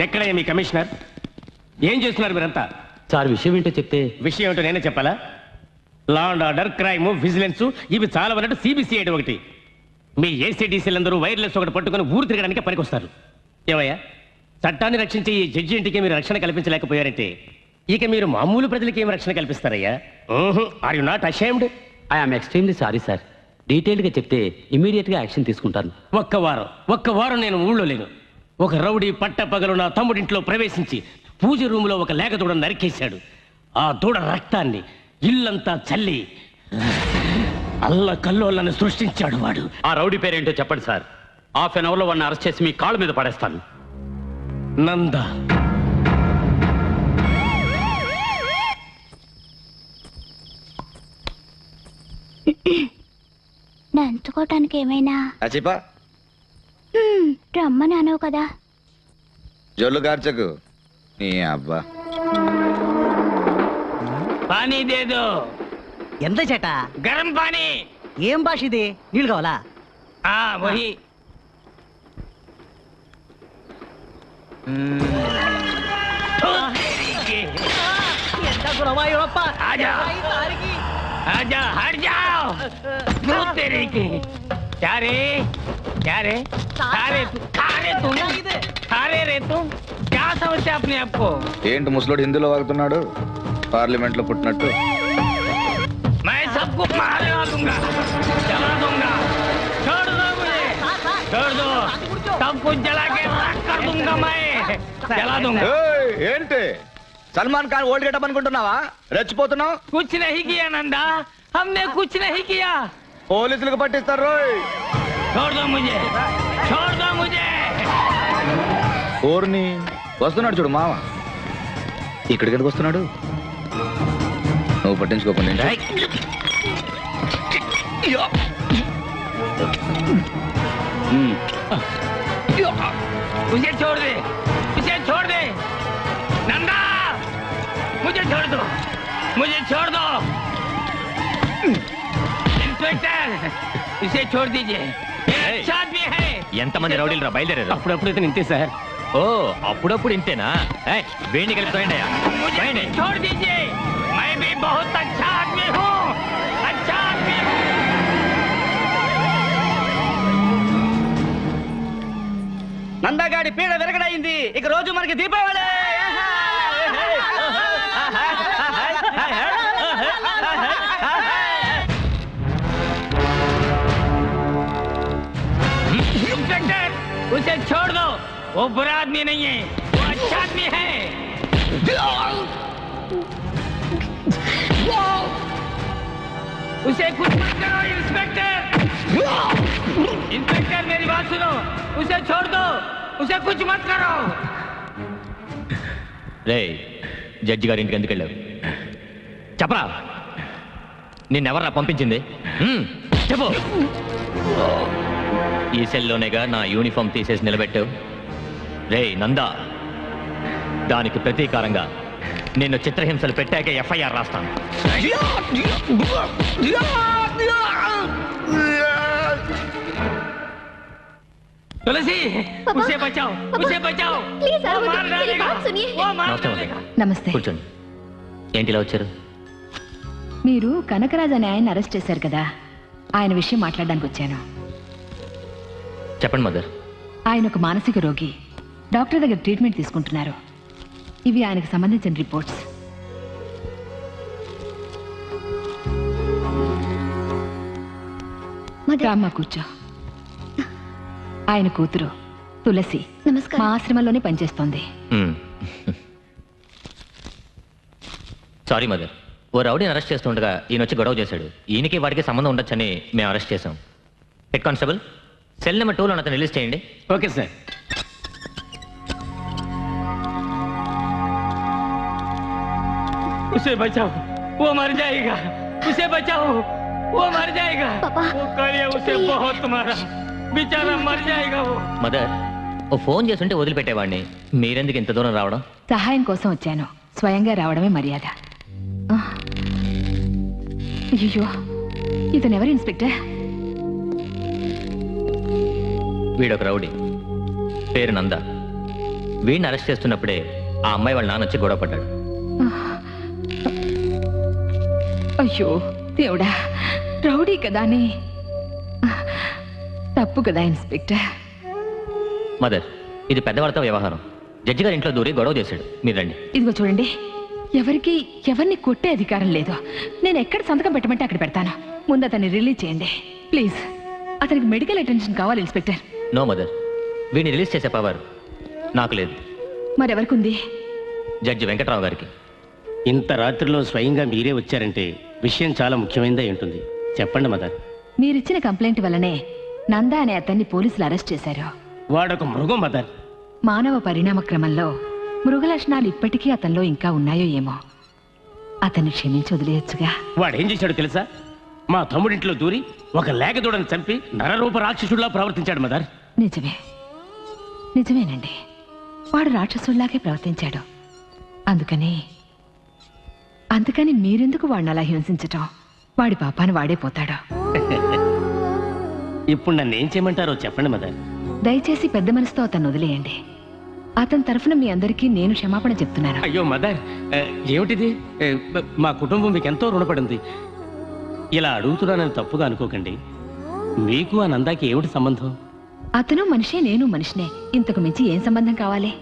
ఎక్కడయ్యా మీ commissioner? ఏం చేస్తున్నారు మీరంతా? సార్ విషయం ఏంటో చెప్తే. విషయం ఏంటో నేనే చెప్పాలా? Law and order, crime, vigilance ఇవి చాలా అన్నట్టు సిబిసిఐడి ఒకటి. మీ ఏసీడీసీలందరూ వైర్లెస్ ఒకటి పట్టుకుని ఊరు తిరగడానికి పనికొస్తారు. ఏమయ్యా, చట్టాన్ని రక్షించే ఈ జడ్జి ఇంటికి మీరు రక్షణ కల్పించలేకపోయారంటే ఇక మీరు మామూలు ప్రజలకి ఏం రక్షణ కల్పిస్తారయ్యా? Are you not ashamed? I'm extremely sorry sir. డీటెయిల్డ్గా చెప్తే ఇమీడియట్గా యాక్షన్ తీసుకుంటాను. ఒక్క వారం నేను ఊళ్ళో లేను. ఒక రౌడీ పట్టపగలు నా తమ్ముడింట్లో ప్రవేశించి పూజ రూములో ఒక లేక దూడను నరికేశాడు. ఆ దూడ రక్తాన్ని ఇల్లంతా చల్లి అల్ల కల్లోలను సృష్టించాడు వాడు. ఆ రౌడీ పేరేంటో చెప్పండి సార్. హాఫ్ అన్ అవర్లో వాడిని అరెస్ట్ చేసి మీ కాళ్ళ మీద పడేస్తాను. నంద. నంచుకోవటానికి ఏమైనా రమ్మని అనవు కదా. జొల్లు కార్చకు నీ అబ్బా. పానీ దేదో. ఎంత చేట? గరం పానీ. ఏం భాష ఇది? నీళ్ళు కావాలా? వహి. ఎంత గురవాయూరప్ప. ఆజా हट जाओ. तेरे की क्या रे खा रहे तुम क्या समझते अपने आप को? ఏంటి ముసలోడు హిందీలో వాగుతున్నాడు? పార్లమెంట్ లో పుట్టినట్టు. मैं सबको मार दूंगा, जला दूंगा. छोड़ दो मुझे, छोड़ दो. सब कुछ जला के राख कर दूंगा मैं, जला दूंगा. ఏంటి సల్మాన్ ఖాన్ ఓల్డ్ గెటప్ అనుకుంటున్నావా? రెచ్చిపోతున్నావు. कुछ नहीं किया नंदा, हमने कुछ नहीं किया. పోలీసులకు పట్టిస్తారు రోయ్. छोड़ दो मुझे, छोड़ दो मुझे. ఓర్ని వస్తున్నాడు చూడు మామ. ఇక్కడికి ఎందుకు వస్తున్నాడు? నువ్వు పట్టించుకోకుండా मुझे छोड़ दे, मुझे छोड़ दे नंदा. मुझे छोड़ दो, मुझे छोड़ दो. इंस्पेक्टर इसे छोड़ दीजिए. अच्छा आदमी है. ఎంతమంది రౌడీలు రా బయలుదేరారు? అప్పుడప్పుడు ఇంతే సార్. ఓ అప్పుడప్పుడు ఇంతేనా? వేణి కలిపి मुझे छोड़ दीजिए. मैं भी बहुत अच्छा आदमी हूँ, अच्छा आदमी हूँ. నందగాడి పీడ విరగడైంది. ఇక రోజు మనకి దీపావళి. इंस्पेक्टर उसे छोड़ दो. वो बुरा आदमी नहीं है, वो अच्छा आदमी है. उसे कुछ मत करो इंस्पेक्टर. इंस्पेक्टर मेरी बात सुनो, उसे छोड़ दो, उसे कुछ मत करो. రే జడ్జి గారి ఇంటికి ఎందుకు వెళ్ళావు? చెప్పరా, నిన్నెవర్రా పంపించింది? చెప్పు. ఈ సెల్లోనేగా నా యూనిఫామ్ తీసేసి నిలబెట్టావు. రే నందా, దానికి ప్రతీకారంగా నిన్ను చిత్రహింసలు పెట్టాక ఎఫ్ఐఆర్ రాస్తాను. तुलसी उसे बचाओ, उसे बचाओ. प्लीज वो मार डालेगा, वो मार नमस्ते डालेगा. నమస్తే. కూర్చోండి. ఏంటి ఇలా వచ్చారు? మీరు కనకరాజ్ అనే ఆయన అరెస్ట్ చేశారు కదా, ఆయన విషయం మాట్లాడడానికి వచ్చాను. చెప్పండి మదర్. ఆయన ఒక మానసిక రోగి. డాక్టర్ దగ్గర ట్రీట్మెంట్ తీసుకుంటున్నారు. ఇవి ఆయనకు సంబంధించిన రిపోర్ట్స్. రామ్మ కూర్చో. ఆయన కూతురు తులసి నమస్కారం. మా ఆశ్రమంలోనే పనిచేస్తోంది. సారీ మదర్, ఓ రౌడీని అరెస్ట్ చేస్తుండగా ఈయన వచ్చి గొడవ చేశాడు. ఈయనకి వాడికి సంబంధం ఉండొచ్చని మేము అరెస్ట్ చేశాం. హెడ్ కానిస్టేబుల్, సెల్ నెంబర్ 2లో అతను రిలీజ్ చేయండి. Okay sir. उसे बचाओ, वो मर जाएगा. उसे बचाओ, वो मर जाएगा. पापा, वो कालिया उसे बहुत मारा, बेचारा मर जाएगा वो. మదర్, ఓ ఫోన్ చేస్తుంటే వదిలిపెట్టేవాడిని. మీరెందుకు ఇంత దూరం రావడం? సహాయం కోసం వచ్చాను. స్వయంగా రావడమే మర్యాద. అయ్యో, ఇతనెవరు ఇన్స్పెక్టర్? వీడొక రౌడీ, పేరు నంద. వీడిని అరెస్ట్ చేస్తున్నప్పుడే ఆ అమ్మాయి వాళ్ళ నాన్న వచ్చి గొడవ పడ్డాడు. అయ్యో దేవుడా, రౌడీ కదా అని. తప్పు కదా ఇన్స్పెక్టర్. మదర్, ఇది పెద్దవాళ్ళతో వ్యవహారం. జడ్జి గారి ఇంట్లో దూరి గొడవ చేశాడు. మీరు రండి. ఇదిగో చూడండి, ఎవరిని కొట్టే అధికారం లేదు. నేను ఎక్కడ సంతకం పెట్టమంటే అక్కడ పెడతాను. ముందు అతన్ని రిలీజ్ చేయండి ప్లీజ్. అతనికి మెడికల్ అటెన్షన్ కావాలి ఇన్స్పెక్టర్. నో మదర్, వీడిని రిలీజ్ చేసే పవర్ నాకు లేదు. మరెవరికి ఉంది? జడ్జి వెంకట్రావు గారికి. ఇంత రాత్రిలో స్వయంగా మీరే వచ్చారంటే విషయం చాలా ముఖ్యమైనదే ఉంటుంది. చెప్పండి మదర్. మీరిచ్చిన కంప్లైంట్ వల్లనే నందా అనే అతన్ని పోలీసులు అరెస్ట్ చేశారు. వాడొక మృగం మదర్. మానవ పరిణామ క్రమంలో మృగ లక్షణాలు ఇప్పటికీ అతనిలో ఇంకా ఉన్నాయో ఏమో. అతన్ని క్షమించి వదిలేయచ్చుగా. వాడేం చేశాడో తెలుసా? మా తమ్ముడింట్లో దూరి ఒక లేగదూడని చంపి నరరూప రాక్షసుడిలా ప్రవర్తించాడు మదర్. నిజమేనండి, వాడు రాక్షసుడిలాగే ప్రవర్తించాడు. అందుకని మీరెందుకు వాడిని అలా హింసించటం? వాడి పాపాన్ని వాడే పోతాడు. ఇప్పుడు నన్ను ఏం చేయమంటారో చెప్పండి మదర్. దయచేసి పెద్ద మనసుతో అతన్ని వదిలేయండి. అతని తరఫున మీ అందరికీ నేను క్షమాపణ చెప్తున్నాను. అయ్యో మదర్, ఏమిటిది? మా కుటుంబం మీకు ఎంతో రుణపడింది. ఇలా అడుగుతున్నానని తప్పుగా అనుకోకండి. మీకు ఆ నందాకి ఏమిటి సంబంధం? అతను మనిషే, నేను మనిషినే. ఇంతకు మించి ఏం సంబంధం కావాలి?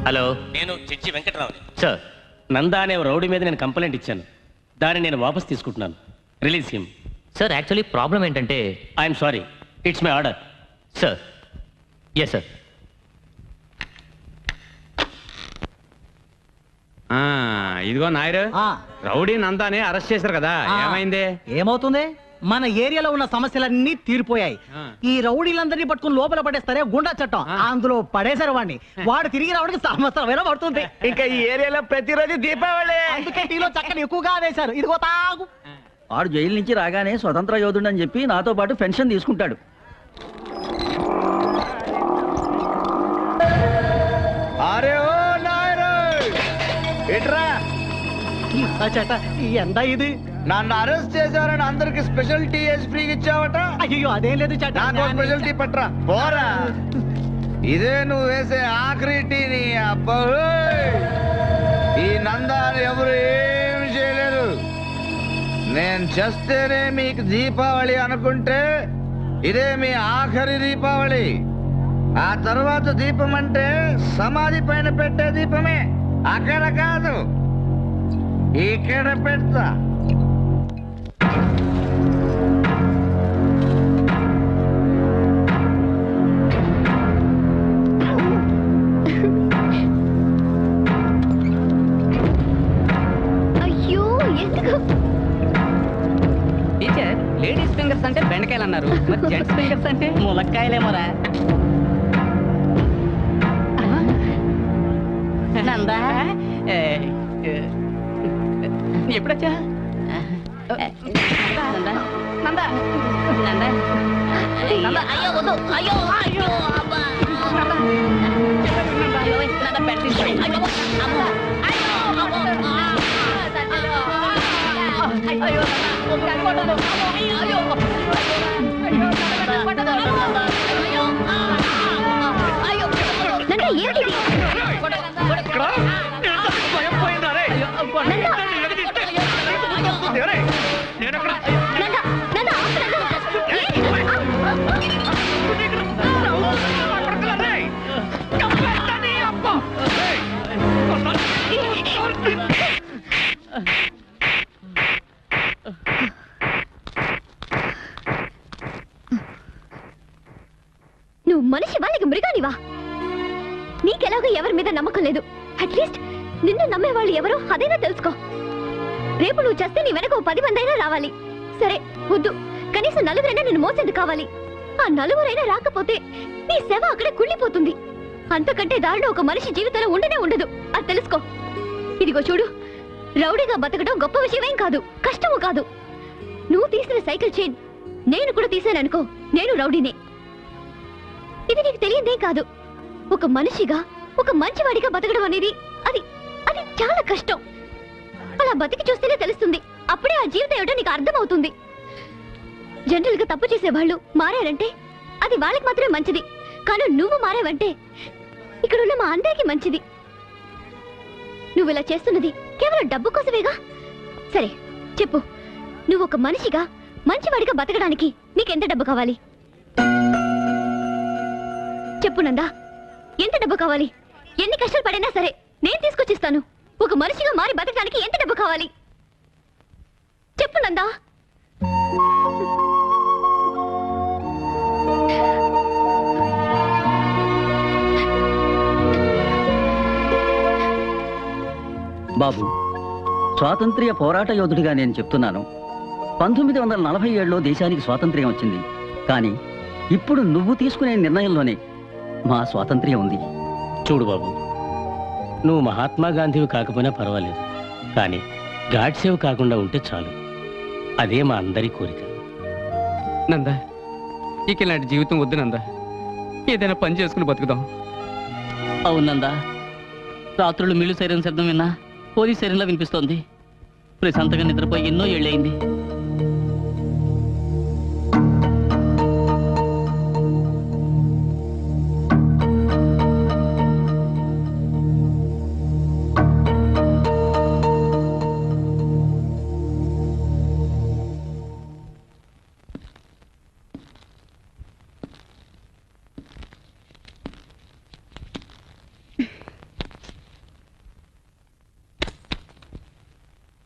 హలో, నేను జడ్జి వెంకట్రావుని. సార్. నందా అనే రౌడీ మీద నేను కంప్లైంట్ ఇచ్చాను. దాన్ని నేను వాపస్ తీసుకుంటున్నాను. Release him. Sir, actually problem ఏంటంటే I'm sorry, it's my order. Sir. Yes sir. ఇదిగో నాయరు, రౌడీ నందాని అరెస్ట్ చేశారు కదా, ఏమైంది? ఏమవుతుంది? మన ఏరియాలో ఉన్న సమస్యలన్నీ తీరిపోయాయి. ఈ రౌడీలందరినీ పట్టుకుని లోపల పడేస్తారే గుండా చట్టం, అందులో పడేశారు వాడిని. వాడు తిరిగి రావడానికి సంవత్సరం పడుతుంది. ఇంకా ఈ ఏరియాలో ప్రతిరోజు దీపావళి. అందుకే టీలో చక్కని ఎక్కువగా వేశారు. ఇదిగో తాగు. వాడు జైలు నుంచి రాగానే స్వతంత్ర యోధుడు అని చెప్పి నాతో పాటు పెన్షన్ తీసుకుంటాడు. అరే ఓ నాయరు, ఇట్రా. చట ఎంత ఇది? నన్ను అరెస్ట్ చేశారని అందరికి స్పెషల్ టీ వేసి ఫ్రీగా ఇచ్చావట. అయ్యో అదేం లేదు చట. నాకు స్పెషల్ టీ పట్రా. పోరా, ఇదే నువ్వు వేసే ఆఖరి టీ. నీ అబ్బా, ఈ నందాన్ని ఎవరు ఏమి చేయలేరు. నేను చేస్తేనే మీకు దీపావళి అనుకుంటే ఇదే మీ ఆఖరి దీపావళి. ఆ తర్వాత దీపం అంటే సమాధి పైన పెట్టే దీపమే. అక్కడ కాదు, ఇక్కడ పెడతా. అయ్యో ఎందుకు? టీచర్, లేడీస్ ఫింగర్స్ అంటే బెండకాయలు అన్నారు, మరి జెంట్స్ ఫింగర్స్ అంటే ములక్కాయలేమోరా? నందా, ఎప్పుడొచ్చా? నందా, నందా, నందా, నందా. అయ్యో వద్దు. అయ్యో అయ్యో అబ్బా. నందా, పెట్టించు. అయ్యో అమ్మా. అయ్యో అమ్మా. అయ్యో నందా, ఏమిటిది? నువ్వు మనిషివా లేక మృగానివా? నీకెలాగో ఎవరి మీద నమ్మకం లేదు. అట్లీస్ట్ నిన్ను నమ్మేవాళ్ళు ఎవరో అదైనా తెలుసుకో. రేపు నువ్వు చేస్తే నీ వెనక 10 మంది అయినా రావాలి. సరే వద్దు, కనీసం 4 నిన్ను మోసేది కావాలి. ఆ 4 రాకపోతే నీ సేవ అక్కడే కుళ్ళిపోతుంది. అంతకంటే దారిలో ఒక మనిషి జీవితంలో ఉండనే ఉండదు. అది తెలుసుకో. ఇదిగో చూడు, రౌడీగా బతకడం గొప్ప విషయమేం కాదు, కష్టము కాదు. నువ్వు తీసిన సైకిల్ చైన్ నేను కూడా తీసాననుకో, నేను రౌడీనే. ఇది నీకు తెలియదేం కాదు. ఒక మనిషిగా, ఒక మంచివాడిగా బతకడం అనేది అది అది చాలా కష్టం. అలా బతికి చూస్తేనే తెలుస్తుంది అప్పుడే ఆ జీవితం ఏమిటో నీకు అర్థమవుతుంది. జనరల్ గా తప్పు చేసే వాళ్ళు మారారంటే అది వాళ్ళకి మాత్రమే మంచిది, కానీ నువ్వు మారావంటే ఇక్కడ ఉన్న మా అందరికీ మంచిది. నువ్వు ఇలా చేస్తున్నది కేవలం డబ్బు కోసమేగా? సరే చెప్పు, నువ్వు ఒక మనిషిగా మంచివాడిగా బతకడానికి నీకెంత డబ్బు కావాలి? చెప్పు నందా, ఎంత డబ్బు కావాలి? ఎన్ని కష్టాలు పడినా సరే నేను తీసుకొచ్చిస్తాను. ఒక మనిషిగా మారి బతకడానికి ఎంత డబ్బు కావాలి చెప్పు నందా. బాబు, స్వాతంత్ర్య పోరాట యోధుడిగా నేను చెప్తున్నాను, 1947లో దేశానికి స్వాతంత్ర్యం వచ్చింది. కానీ ఇప్పుడు నువ్వు తీసుకునే నిర్ణయంలోనే మా స్వాతంత్ర్యం ఉంది. చూడు బాబు, నువ్వు మహాత్మా గాంధీవి కాకపోయినా పర్వాలేదు, కానీ గాడ్సేవ్ కాకుండా ఉంటే చాలు. అదే మా అందరి కోరిక. నందా, ఇక ఇలాంటి జీవితం వద్దు నందా. ఏదైనా పని చేసుకుని బతుకుదాం. అవునందా, రాత్రులు మిల్లు సైరన్ శబ్దం విన్నా పోలీస్ సైరన్లా వినిపిస్తోంది. ప్రశాంతంగా నిద్రపోయి ఎన్నో ఏళ్ళయింది.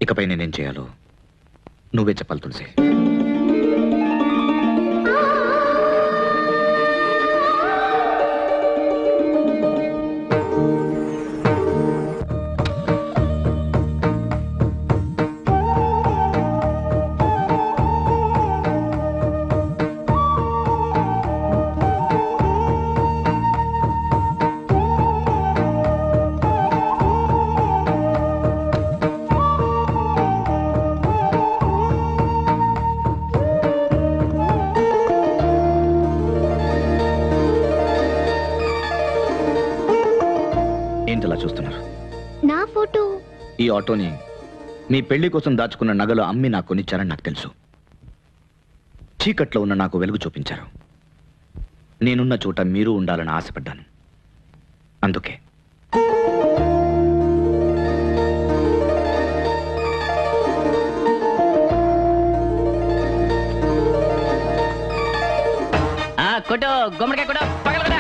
ఇకపై నేనేం చేయాలో నువ్వే చెప్పాలి తులసి. ఏంటలా చూస్తున్నారు? నా ఫోటో ఈ ఆటోని మీ పెళ్లి కోసం దాచుకున్న నగలు అమ్మి నాకు కొనిచ్చారని నాకు తెలుసు. చీకట్లో ఉన్న నాకు వెలుగు చూపించారు. నేనున్న చోట మీరు ఉండాలని ఆశపడ్డాను. అందుకే కొట్టు గుమ్మడికాయ కొట్టు, పగల కొట్టు.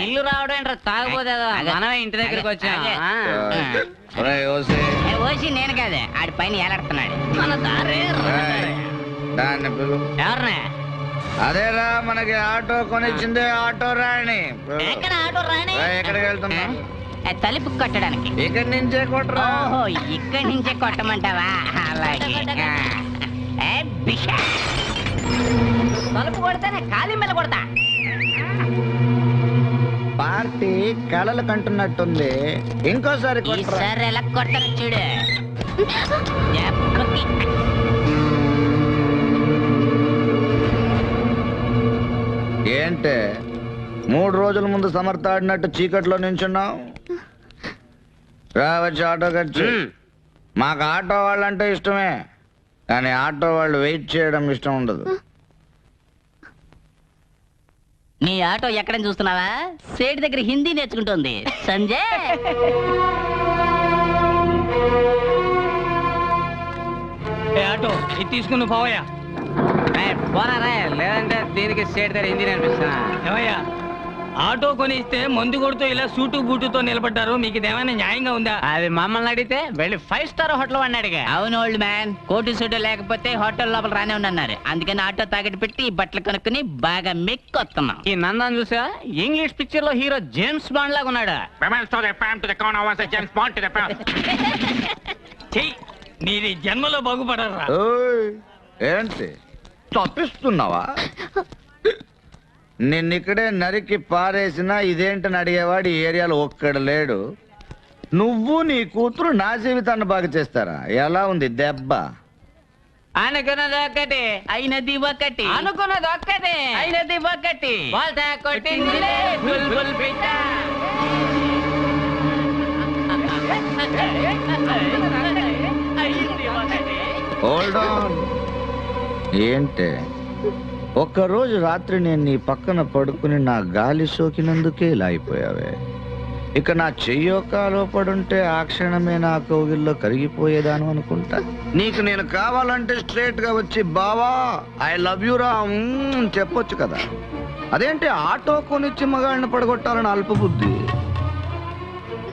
ఇల్లు రావడం ఏంట్రా తాగబోదే, మనమే ఇంటి దగ్గరికి వచ్చాం. ఓసి నేను కాదే, ఆడి పైన ఏలాడుతున్నాడు. మన దారే ఎవరినే? అదేరా మనకి ఆటో కొనిచ్చింది ఆటో రాణి. ఎక్కడ ఆటో రాణి? ఎక్కడికి వెళ్తున్నా? తలుపు కొట్టడానికి. ఇక్కడి నుంచే కొట్టరా? ఓహో, ఇక్కడి నుంచే కొట్టమంటావా? అలాగే. తలుపు కొడితేనే ఖాళీ మీద కొడతా. పార్టీ కళలు కంటున్నట్టుంది, ఇంకోసారి ఈసారి ఎలా కొట్టను చూడు. ఏంటే 3 రోజుల ముందు సమర్థ ఆడినట్టు చీకట్లో నించున్నావు? రావచ్చు ఆటో ఖర్చు. మాకు ఆటో వాళ్ళంటే ఇష్టమే, కానీ ఆటో వాళ్ళు వెయిట్ చేయడం ఇష్టం ఉండదు. నీ ఆటో ఎక్కడని చూస్తున్నావా? సేటి దగ్గర హిందీ నేర్చుకుంటుంది. సంజయ్, ఆటో ఇది తీసుకుని పోవయ్యా. పోనారా లేదంటే దీనికి స్టేట్ గారు హిందీ నేర్పిస్తున్నా. ఏమయ్యా ఆటో కొనిస్తే మందు కొడుతూ ఇలా సూటు బూటుతో నిలబడ్డారు, మీకు ఇదేమైనా న్యాయంగా ఉందా? అది మమ్మల్ని అడిగితే వెళ్ళి 5 స్టార్ హోటల్ వాడిని అడిగా. అవును ఓల్డ్ మ్యాన్, కోటి సూటు లేకపోతే హోటల్ లోపల రానే ఉన్నారు. అందుకని ఆటో తాకట్టు పెట్టి ఈ బట్టలు కొనుక్కుని బాగా మెక్కొస్తున్నాం. ఈ నందాన్ని చూసా ఇంగ్లీష్ పిక్చర్ లో హీరో జేమ్స్ బాండ్ లాగా ఉన్నాడు. చెయ్యి నీది జన్మలో బాగుపడరా. ఓయ్, ఏంటి తప్పిస్తున్నావా? నిన్నిక్కడే నరికి పారేసినా ఇదేంటని అడిగేవాడు ఈ ఏరియాలో ఒక్కడు లేడు. నువ్వు నీ కూతురు నా జీవితాన్ని బాగా చేస్తారా? ఎలా ఉంది దెబ్బ? అనుకున్నది ఒక్కటి అయినది ఒకటి, అనుకున్నది ఒక్కటే అయినది ఒకటి. బోల్తా కొట్టిందిలే బుల్బుల్ పిట్ట. Hold on. ఏంటే ఒక్కరోజు రాత్రి నేను నీ పక్కన పడుకుని నా గాలి సోకినందుకే ఇలా అయిపోయావే. ఇక నా చెయ్యో కాలో పడుంటే ఆ క్షణమే నా కౌగిల్లో కరిగిపోయేదాను అనుకుంటా. నీకు నేను కావాలంటే స్ట్రేట్ గా వచ్చి బావా ఐ లవ్ యూ రా చెప్పొచ్చు కదా. అదేంటి ఆటో కొనిచ్చి మగాడిని పడగొట్టాలని అల్పబుద్ధి.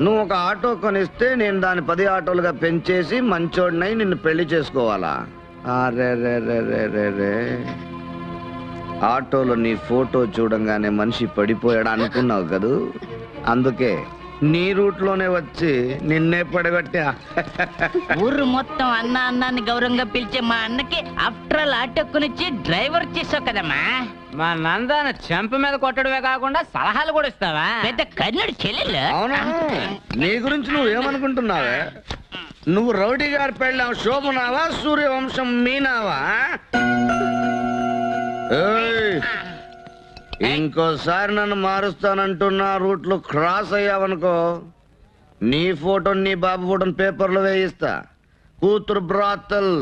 నువ్వు ఒక ఆటో కొనిస్తే నేను దాన్ని 10 ఆటోలుగా పెంచేసి మంచోడినై నిన్ను పెళ్లి చేసుకోవాలా? అరే రే రే రే రే రే. ఆటోలో నీ ఫోటో చూడంగానే మనిషి పడిపోయాడు అనుకున్నావు కదూ, అందుకే నీ రూట్లోనే వచ్చి నిన్నే పడగొట్టా. ఊరు మొత్తం అన్న అన్నాన్ని గౌరవంగా పిలిచే మా అన్నకి ఆఫ్టర్ ఆల్ ఆటో కొనిచ్చి డ్రైవర్ చేసావు కదమ్మా. మా నందాన్ని చెంప మీద కొట్టడమే కాకుండా సలహాలు కూడా ఇస్తావా? పెద్ద కర్ణుడు చెల్లెలు. అవునా? నీ గురించి నువ్వేమనుకుంటున్నావే? నువ్వు రౌడీ గారి పెళ్ళాం శోభనావా, సూర్యవంశం మీనావా? ఏయ్, ఇంకోసారి నన్ను మారుస్తానంటున్నా రూట్లు క్రాస్ అయ్యావనుకో నీ ఫోటో నీ బాబు ఫోటోని పేపర్లో వేయిస్తా. కూతురు బ్రాతల్,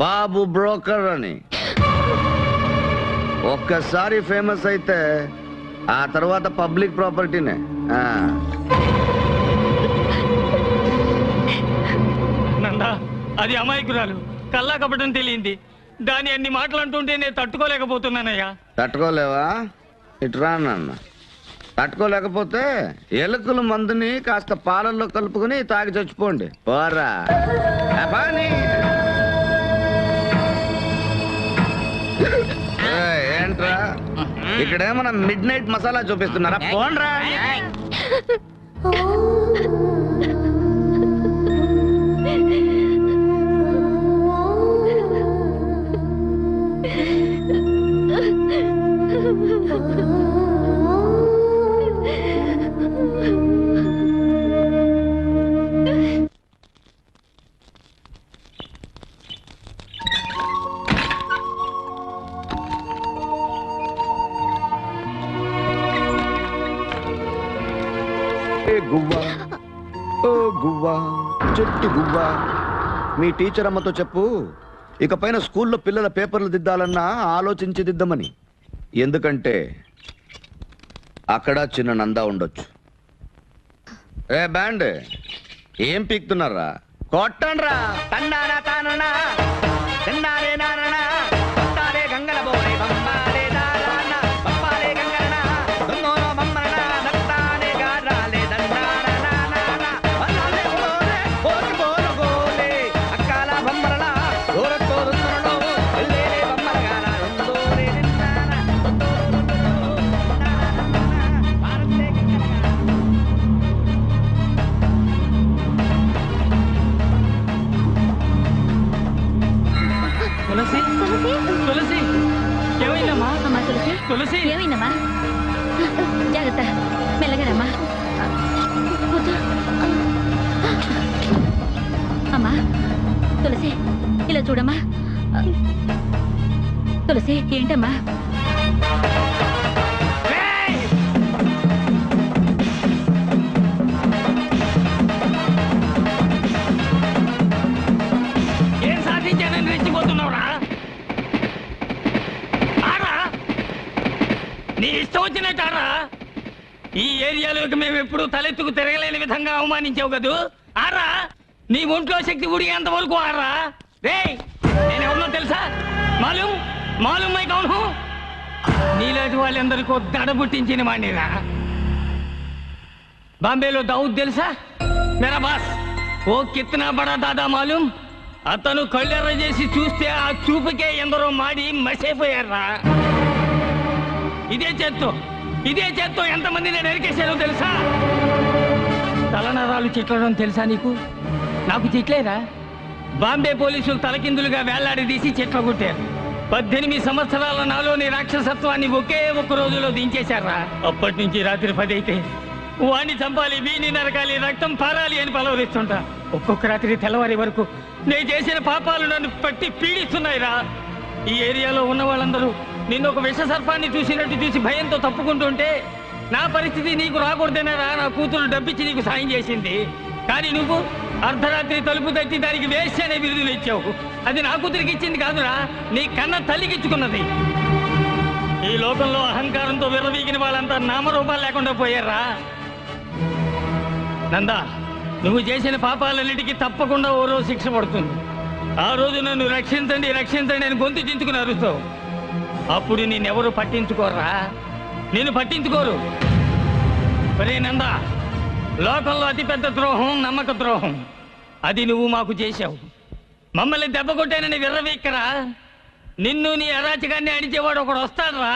బాబు బ్రోకర్ అని. ఒక్కసారి ఫేమస్ అయితే ఆ తర్వాత పబ్లిక్ ప్రాపర్టీనే. నందా అది అమాయకురాలు, కల్లా కపటం తెలియంది. దాని అన్ని మాటలు అంటుంటే నేను తట్టుకోలేకపోతున్నానయ్యా. తట్టుకోలేవా? ఇట్రా నాన్న. తట్టుకోలేకపోతే ఎలుకల మందుని కాస్త పాలల్లో కలుపుకుని తాగి చచ్చిపోండి. పోరా అబాని. ఏంట్రా ఇక్కడేమన్నా మిడ్ నైట్ మసాలా చూపిస్తున్నారా? పోండ్రా. గువ్వా ఓ గువ్వా చెట్టు గువ్వా, మీ టీచర్ అమ్మతో చెప్పు ఇకపైన స్కూల్లో పిల్లల పేపర్లు దిద్దాలన్నా ఆలోచించి దిద్దమని. ఎందుకంటే అక్కడ చిన్న నందా ఉండొచ్చు. ఏ బ్యాండ్ ఏం పీక్తున్నారా? కొట్టండ్రా. తండానా తాననా తండానే నాననా కొట్టాలే గంగల బోరే బొమ్మాలే దారానా బొమ్మాలే గంగలనా దొంగోనో బొమ్మలనా దత్తానే గారాలే దండానా నానా వల్లాలే బోరే ఓటి బోరు గోలే అక్కాల బొమ్మలనా దూర కోరున్నలో ఎల్లేలే బొమ్మల గారా రెండోరే నిన్నానా భారత్లే తులసి తులసి ఏమైందమ్మా? అమ్మా తులసి, తులసి ఏమైందమ్మా? జాగ్రత్త, మెల్లగానమ్మా. కూర్చో. అమ్మా తులసి, ఇలా చూడమ్మా. తులసి ఏంటమ్మా? ఏం సాధించానని రెచ్చిపోతున్నావురా? ఆరా నీ ఇష్టం వచ్చినట్టారా? ఈ ఏరియాలోకి మేము ఎప్పుడు తలెత్తుకు తిరగలేని విధంగా అవమానించావు కదూ. ఆరా నీ ఒంట్లో శక్తి ఉడిగేంత వరకు ఆరా. రేయ్ నేనెవరినో తెలుసా? మాలూం మాలూమ్ మై కౌన్ హూ? నీలాంటి వాళ్ళందరికీ దడ పుట్టించిన వాడినిరా. బాంబేలో దావుద్ తెలుసా? మేరా బాస్ ఓ కిత్నా బడా దాదా మాలూమ్. అతను కళ్ళెర్ర చేసి చూస్తే ఆ చూపుకే ఎందరో మాడి మసైపోయారా. ఇదే చేత్తో ఎంతమందిని నరికేశారో తెలుసా? తలనరాలు చిట్లడం తెలుసా నీకు? నాకు చిట్లేరా. బాంబే పోలీసులు తలకిందులుగా వేలాడదీసి చిట్ల కొట్టారు. 18 సంవత్సరాల నాలోని రాక్షసత్వాన్ని ఒకే ఒక్క రోజులో దించేశారా. అప్పటి నుంచి రాత్రి 10 అయితే వాణ్ణి చంపాలి, వీణ్ణి నరకాలి, రక్తం పారాలి అని పలవరిస్తుంటా. ఒక్కొక్క రాత్రి తెల్లవారి వరకు నేను చేసిన పాపాలు నన్ను పట్టి పీడిస్తున్నాయిరా. ఈ ఏరియాలో ఉన్న వాళ్ళందరూ నిన్ను ఒక విష సర్పాన్ని చూసినట్టు చూసి భయంతో తప్పుకుంటుంటే నా పరిస్థితి నీకు రాకూడదేనారా. నా కూతురు డబ్బిచ్చి నీకు సాయం చేసింది. కానీ నువ్వు అర్ధరాత్రి తలుపు తట్టి దానికి వేస్ట్ అనే బిరుదులు ఇచ్చావు. అది నా కూతురికి ఇచ్చింది కాదురా, నీ కన్న తల్లికి ఇచ్చుకున్నది. ఈ లోకంలో అహంకారంతో విర్రవీగిన వాళ్ళంతా నామరూపాలు లేకుండా పోయారా. నందా, నువ్వు చేసిన పాపాలన్నిటికీ తప్పకుండా ఓ రోజు శిక్ష పడుతుంది. ఆ రోజు నన్ను రక్షించండి రక్షించండి అని గొంతు చించుకుని అరుస్తావు. అప్పుడు నిన్నెవరు పట్టించుకోరా. నేను పట్టించుకోరు. ఒరే నందా, లోకంలో అతిపెద్ద ద్రోహం నమ్మక ద్రోహం. అది నువ్వు మాకు చేశావు. మమ్మల్ని దెబ్బ కొట్టానని విర్రవీక్కరా. నిన్ను నీ అరాచకాన్ని అడిచేవాడు ఒకడు వస్తాడురా.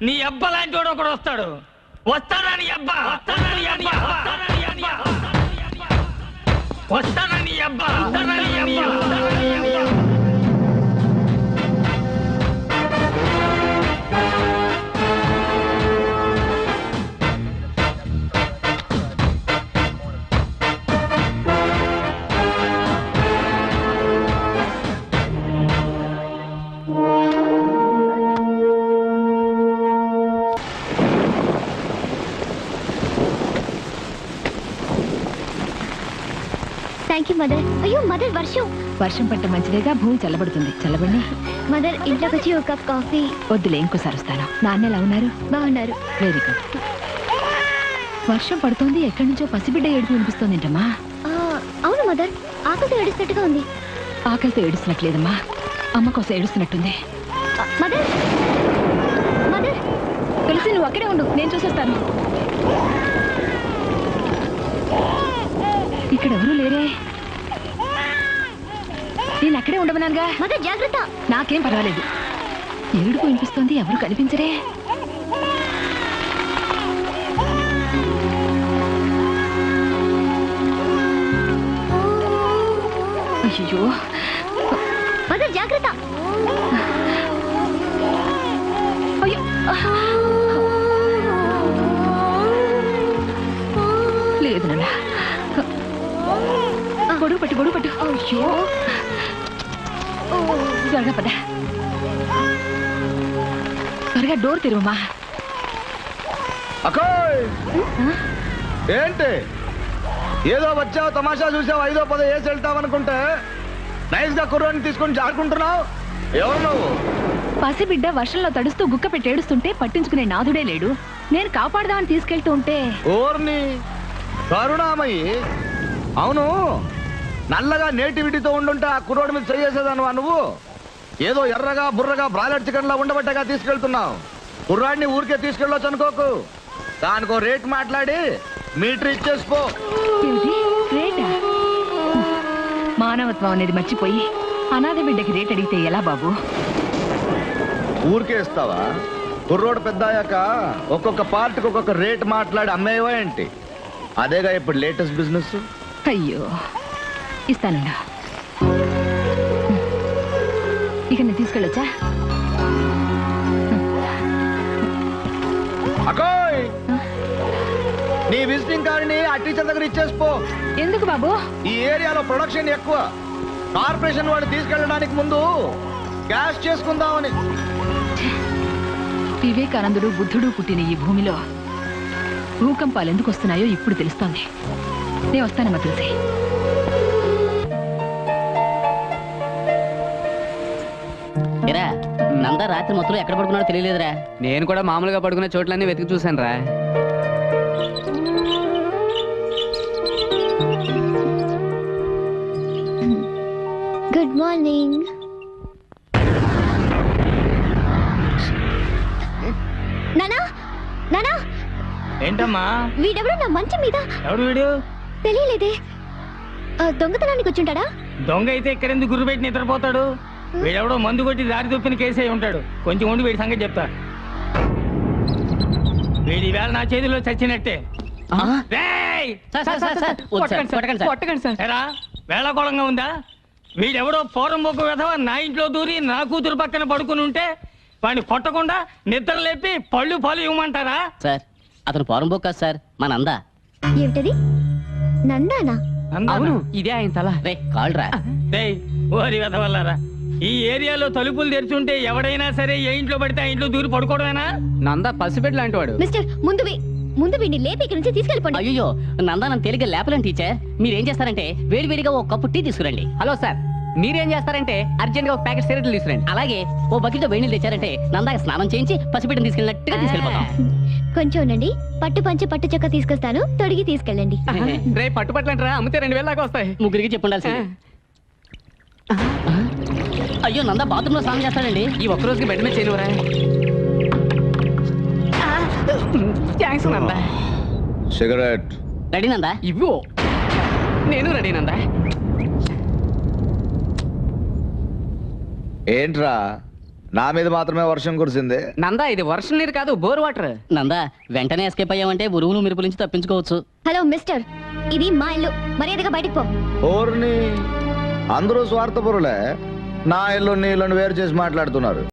నీ అబ్బ లాంటి వాడు ఒకడు వస్తాడు. వస్తాడా నీ అబ్బా? వస్తాడా నీ అబ్బా? వస్తాడా నీ అబ్బా? వస్తాడా నీ అబ్బా? Thank you mother. అయ్యో మదర్, వర్షం పట్ట మంచిదేగా, భూమి చల్లబడుతుంది. చల్లబడి మదర్, ఇంట్లోకి వచ్చి ఒక కప్ కాఫీ. వద్దులే, ఇంకోసారి వస్తాను. నాన్న ఎలా ఉన్నారు? బాగున్నారు. Very good. వర్షం పడుతోంది, ఎక్కడి నుంచో పసిబిడ్డ ఏడుపు వినిపిస్తోంది ఏంటమ్మా? అవును మదర్, ఆకలితో ఏడుస్తున్నట్టుగా ఉంది. ఆకలితో ఏడుస్తున్నట్లేదమ్మా, అమ్మ కోసం ఏడుస్తున్నట్టుంది. మదర్ మదర్, తులసి నువ్వు అక్కడే ఉండు, నేను చూసేస్తాను. ఇక్కడ ఎవరూ లేరే. నేను అక్కడే ఉండమన్నానుగా. మదర్ జాగ్రత్త. నాకేం పర్వాలేదు. ఏడుపు వినిపిస్తోంది, ఎవరు కనిపించరే. అయ్యో, మదర్ జాగ్రత్త. అయ్యో, లేదు నాన్న. గొడుగు పట్టు. అయ్యో, త్వరగా పద. త్వరగా డోర్ తెరువమ్మా. అక్కోయ్, ఏంటి ఏదో వచ్చావు, తమాషా చూసావు, 5ో 10 వేసి వెళ్తావనుకుంటే నైస్ గా కుర్రాన్ని తీసుకొని జారుకుంటున్నావు. ఎవరు నువ్వు? పసిబిడ్డ వర్షంలో తడుస్తూ గుక్క పెట్టి ఏడుస్తుంటే పట్టించుకునే నాథుడే లేడు. నేను కాపాడదామని తీసుకెళ్తూ ఉంటే ఓర్ని కరుణామయ్యి. అవును, నల్లగా నేటివిటీతో ఉండుంటే ఆ కుర్రోడి మీద చేసేదానువా నువ్వు? ఏదో ఎర్రగా బుర్రగా బ్రాయిలర్ చికెన్ లా ఉండబట్టగా తీసుకెళ్తున్నావు. కుర్రాడిని ఊరికే తీసుకెళ్ళొచ్చు అనుకోకు. దానికో రేట్ మాట్లాడి మీటర్ ఇచ్చేసిపో. రేటా? మానవత్వం అనేది మర్చిపోయి అనాథ బిడ్డకి రేట్ అడిగితే ఎలా బాబు? ఊరికే ఇస్తావా? కుర్రోడు పెద్ద అయ్యాక ఒక్కొక్క పార్టీకి ఒక్కొక్క రేట్ మాట్లాడి అమ్మేవా ఏంటి? అదేగా ఇప్పుడు లేటెస్ట్ బిజినెస్. అయ్యో, ఇస్తానండా. ఇక నేను తీసుకెళ్ళొచ్చా? అకోయ్, నీ విజిటింగ్ కార్డుని ఆ టీచర్ దగ్గర ఇచ్చేసిపో. ఎందుకు బాబు? ఈ ఏరియాలో ప్రొడక్షన్ ఎక్కువ. కార్పొరేషన్ వాడు తీసుకెళ్ళడానికి ముందు క్యాష్ చేసుకుందామని. వివేకానందుడు బుద్ధుడు పుట్టిన ఈ భూమిలో భూకంపాలు ఎందుకు వస్తున్నాయో ఇప్పుడు తెలుస్తోంది. నేను వస్తానమ్మా తులసి. ఏరా, నందా రాత్రి మొత్తం ఎక్కడ పడుకున్నాడో తెలియలేదురా. నేను కూడా మామూలుగా పడుకునే చోట్లన్నీ వెతికి చూశాను రా. Good morning. ఏంటమ్మా వీడెవడో నా మంచం మీద ఎవడు వీడు తెలియలేదే దొంగతనానికి వచ్చుంటాడా? దొంగ అయితే ఇక్కడెందుకు గుర్రు పెట్టి నిద్రపోతాడు? వీడెవడో మందు కొట్టి దారి తొప్పిన కేసే ఉంటాడు. కొంచెం ఉండి వీడి సంగతి చెప్తా. వీడి వేళ నా చేతిలో చచ్చినట్టే. రేయ్! కొట్టకండి సార్. ఎరా వేళకోళంగా ఉందా? వీడెవడో పోరం బొక్క వెధవ నా ఇంట్లో దూరి నా కూతురు పక్కన పడుకుని ఉంటే వాడిని కొట్టకుండా నిద్ర లేపి పళ్ళు ఇవ్వమంటారా? సార్ అతను పోరంబోక్ కాదు సార్ మా నందా. ఏమిటది? నందానా? అవును ఇదే ఆయన తల. రే కాల్రా. రేయ్ ఓరి వెధవల్లారా, ఈ ఏరియాలో తలుపులు తెరుచుంటే ఎవడైనా సరే ఏ ఇంట్లో పడితే ఆ ఇంట్లో దూరి పడుకోవడమేనా? నందా పసిబెట్ లాంటి వాడు. మిస్టర్ ముందు వీడిని లేపి ఇక్కడి నుంచి తీసుకెళ్ళిపోండి. అయ్యో నందా నన్ను తేలిగ్గా లేపలేను టీచర్. మీరేం చేస్తారంటే వేడివేడిగా ఒక కప్పు టీ తీసుకురండి. హలో సార్, మీరేం చేస్తారంటే అర్జెంట్ గా ఒక ప్యాకెట్ సిగరెట్లు తీసుకురండి. అలాగే ఓ బకెట్ వేడి నీళ్ళు తెచ్చారంటే నందాకి స్నానం చేయించి పసిబిడ్డను తీసుకెళ్ళినట్టుగా తీసుకెళ్ళిపోతాం. కొంచెం ఉండండి, పట్టు చొక్క తీసుకొస్తాను, తొడిగి తీసుకెళ్ళండి. రేపు పట్టుపట్లంటారా? అమ్మితే 2000 దాకా వస్తాయి. ముగ్గురికి చెప్పుండాల్సింది. అయ్యో నందా బాత్రూమ్ లో స్నానం చేస్తాడండి. ఈ ఒక్క రోజుకి బెడ్ మీద చేయనురా. Thanks Nanda. Cigarette ready Nanda? ఇవ్వు. నేను రెడీ నందా. ఏంట్రా నా మీద మాత్రమే వర్షం కురిసింది? నందా ఇది వర్షం నీరు కాదు, బోర్ వాటర్. నందా వెంటనే ఎస్కేప్ అయ్యామంటే ఉరువులు మెరుపుల నుంచి తప్పించుకోవచ్చు. హలో మిస్టర్, ఇది మా ఇల్లు, మర్యాదగా బయటికి పో. ఓర్ని అందరూ స్వార్థపరులే, నా ఇల్లు నీ ఇల్లుని వేరు చేసి మాట్లాడుతున్నారు.